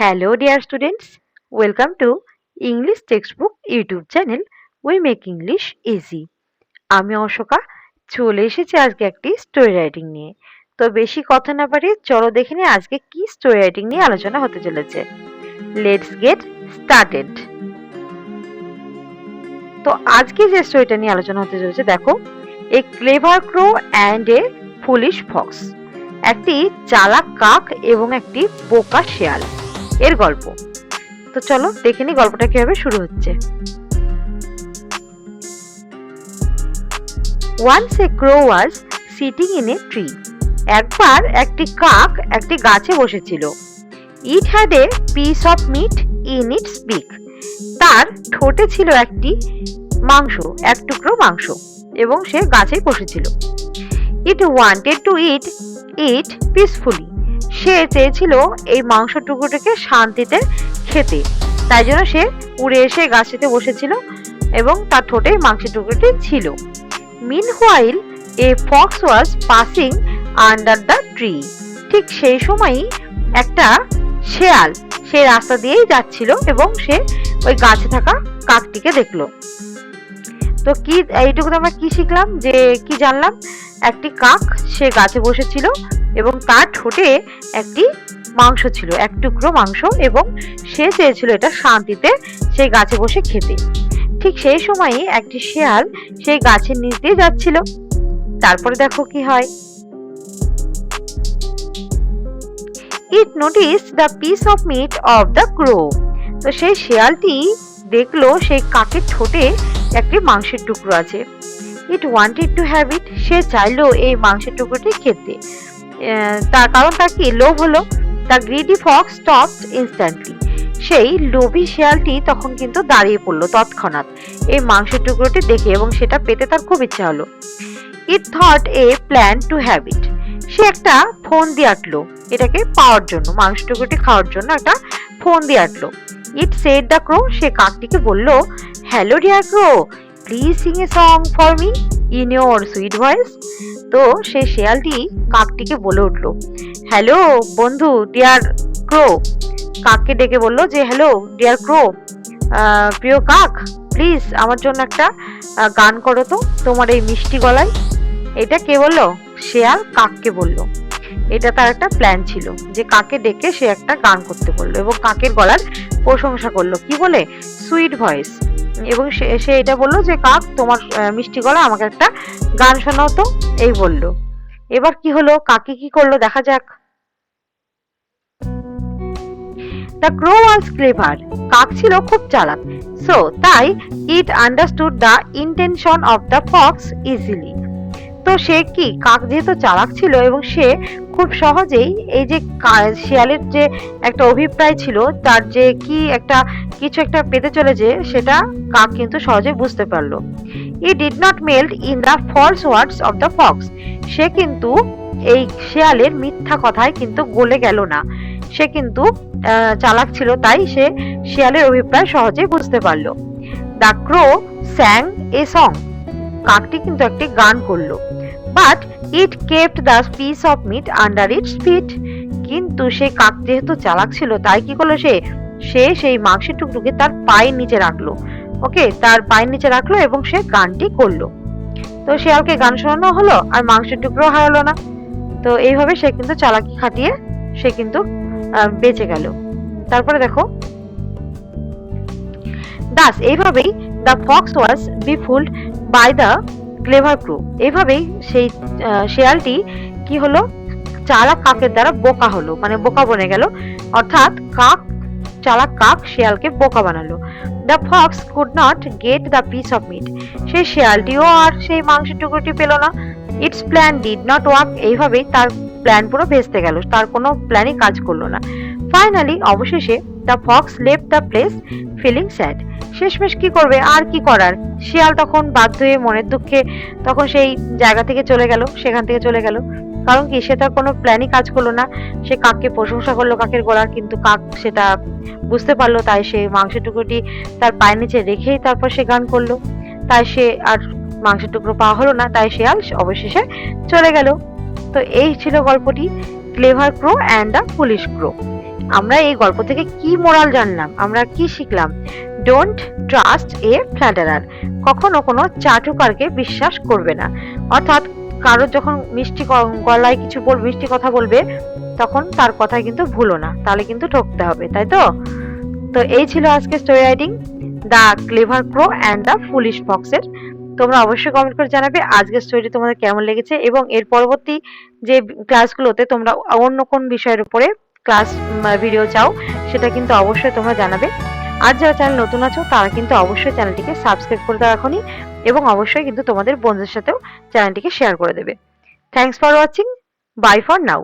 Hello, dear students. Welcome to English Textbook YouTube channel. We make English easy. আমি অশোকা চলে এসেছি আজকে একটি স্টোরি রাইটিং নিয়ে। তো বেশি কথা না বাড়িয়ে চলো দেখে নিই আজকে কি স্টোরি রাইটিং নিয়ে আলোচনা হতে চলেছে। Let's get started. তো আজকে যে স্টোরিটা নিয়ে আলোচনা হতে চলেছে দেখো, a clever crow and a foolish fox. একটি চালাক কাক এবং একটি বোকা শেয়াল এর গল্প। তো চলো দেখে নি গল্পটা কিভাবে শুরু হচ্ছে। Once a crow was sitting in a tree. একবার একটি কাক একটি গাছে বসেছিল। It had a piece of meat in its beak. তার ঠোঁটে ছিল একটি মাংস, এক টুকরো মাংস, এবং সে গাছেই বসেছিল। It wanted to eat it peacefully. সে চেয়েছিল এই মাংস টুকরোটাকে শান্তিতে খেতে, তাই জন্য সে উড়ে এসে গাছটিতে বসেছিল এবং তার ঠোঁটে মাংসের টুকরোটি ছিল। Meanwhile, a fox was passing under the tree. ঠিক সেই সময়ই একটা শেয়াল সেই রাস্তা দিয়েই যাচ্ছিল এবং সে ওই গাছে থাকা কাকটিকে দেখলো। তো কি এইটুকু আমরা কি শিখলাম, যে কি জানলাম, একটি কাক সে গাছে বসেছিল এবং তার ঠোঁটে একটি মাংস ছিল, এক টুকরো মাংস, এবং সে চেয়েছিল এটা শান্তিতে সেই গাছে বসে খেতে। ঠিক সেই সময়ই একটি শেয়াল সেই গাছের নিচ দিয়ে যাচ্ছিল। তারপরে দেখো কি হয়। It noticed the piece of meat of the crow. তো সেই শেয়ালটি দেখলো সেই কাকের ঠোঁটে একটি মাংসের টুকরো আছে। It wanted to have it. সে চাইলো এই মাংসের টুকরোটি খেতে। তার কারণ তার কি লোভ হলো। The greedy fox stopped instantly. সেই লোভী শেয়ালটি তখন কিন্তু দাঁড়িয়ে পড়লো তৎক্ষণাৎ এই মাংসের টুকরোটি দেখে, এবং সেটা পেতে তার খুব ইচ্ছা হলো। It thought a plan to have it. সে একটা ফোন দিয়ে আটলো এটাকে পাওয়ার জন্য, মাংস টুকরোটি খাওয়ার জন্য একটা ফোন দিয়ে আটলো। It said the crow. সে কাকটিকে বলল, hello dear crow, please sing a song for me in your sweet voice. তো সেই শেয়ালটি কাকটিকে বলে উঠলো, হ্যালো বন্ধু ডিয়ার ক্রো। কাককে ডেকে বললো যে হ্যালো ডিয়ার ক্রো, প্রিয় কাক, প্লিজ আমার জন্য একটা গান করো তো তোমার এই মিষ্টি গলায়। এটা কে বললো? শেয়াল কাককে বললো। এটা তার একটা প্ল্যান ছিল যে কাকে ডেকে সে একটা গান করতে বললো এবং কাকের গলার প্রশংসা করলো, কি বলে? Sweet voice. এবং সে এটা বললো যে কাক, তোমার মিষ্টি গলা, আমাকে একটা গান শোনাও তো, এই বললো। এবার কি হলো, কাকে কি করলো দেখা যাক। The crow was clever. কাক ছিল খুব চালাক। So তাই it understood the intention of the fox easily. তো সে কি, কাক যেহেতু চালাক ছিল এবং সে খুব সহজেই এই যে শিয়ালের যে একটা অভিপ্রায় ছিল, তার যে কি একটা কিছু একটা পেতে চলেছে, সেটা কাক কিন্তু সহজে বুঝতে পারলো। It did not melt in the false words of the fox. সে কিন্তু এই শিয়ালের মিথ্যা কথায় কিন্তু গলে গেল না। সে কিন্তু চালাক ছিল, তাই সে শিয়ালের অভিপ্রায় সহজে বুঝতে পারলো। The crow sang a song. কাকটি কিন্তু একটি গান করলো। But it kept the piece of meat under its feet. কিন্তু সে কাক যেহেতু চালাক ছিল, তাই কি করলো, সে সেই মাংসের টুকরোকে তার পায়ের নিচে রাখলো। ওকে, তার পায়ের নিচে রাখলো এবং সে গানটি করলো। তো শিয়ালকে গান শোনানো হলো আর মাংসের টুকরো হারালো না। তো এইভাবে সে কিন্তু চালাকি খাটিয়ে সে কিন্তু বেঁচে গেল। তারপরে দেখো, দাস এইভাবেই the fox was befooled by the clever crow. এইভাবেই সেই শেয়ালটি কি হলো, চালাক কাকের দ্বারা বোকা হলো, মানে বোকা বনে গেল। অর্থাৎ চালাক কাক শিয়ালকে বোকা বানালো। The fox could not get the piece of meat. সেই শিয়ালটিও আর সেই মাংসের টুকরোটি পেল না। Its plan did not work. এইভাবেই তার প্ল্যান পুরো ভেস্তে গেল, তার কোনো প্ল্যানই কাজ করলো না। ফাইনালি, অবশেষে the fox left the place feeling sad. শেষমেশ কি করবে, আর কি করার, শিয়াল তখন বাধ্য হয়ে মনের দুঃখে তখন সেই জায়গা থেকে চলে গেল, সেখান থেকে চলে গেল। কারণ কি, সে তার কোনো প্ল্যানই কাজ করলো না। সে কাককে প্রশংসা করলো কাকের গলার, কিন্তু কাক সেটা বুঝতে পারলো, তাই সে মাংসের টুকরোটি তার পায়ের নিচে রেখেই তারপর সে গান করলো। তাই সে আর মাংসের টুকরো পাওয়া হলো না, তাই শিয়াল অবশেষে চলে গেল। তো এই ছিল গল্পটি, clever crow and the foolish crow. আমরা এই গল্প থেকে কি মোরাল জানলাম, আমরা কি শিখলাম? ডোন্ট ট্রাস্ট এ ফ্ল্যাটারার। কখনো কোনো চাটুকারকে বিশ্বাস করবে না। অর্থাৎ কারো যখন মিষ্টি গলায় কিছু বলবে, মিষ্টি কথা বলবে, তখন তার কথায় কিন্তু ভুলো না, তাহলে কিন্তু ঠকতে হবে, তাই তো? তো এই ছিল আজকে story writing the clever crow and the foolish ফক্সের। তোমরা অবশ্যই কমেন্ট করে জানাবে আজকের স্টোরিটি তোমাদের কেমন লেগেছে, এবং এর পরবর্তী যে ক্লাসগুলোতে তোমরা অন্য কোন বিষয়ের উপরে ক্লাস ভিডিও চাও সেটা কিন্তু অবশ্যই তোমরা জানাবে। আর যারা চ্যানেল নতুন আছো তারা কিন্তু অবশ্যই চ্যানেলটিকে সাবস্ক্রাইব করে দাও এখনই, এবং অবশ্যই কিন্তু তোমাদের বন্ধুদের সাথেও চ্যানেলটিকে শেয়ার করে দেবে। Thanks for watching. Bye for now.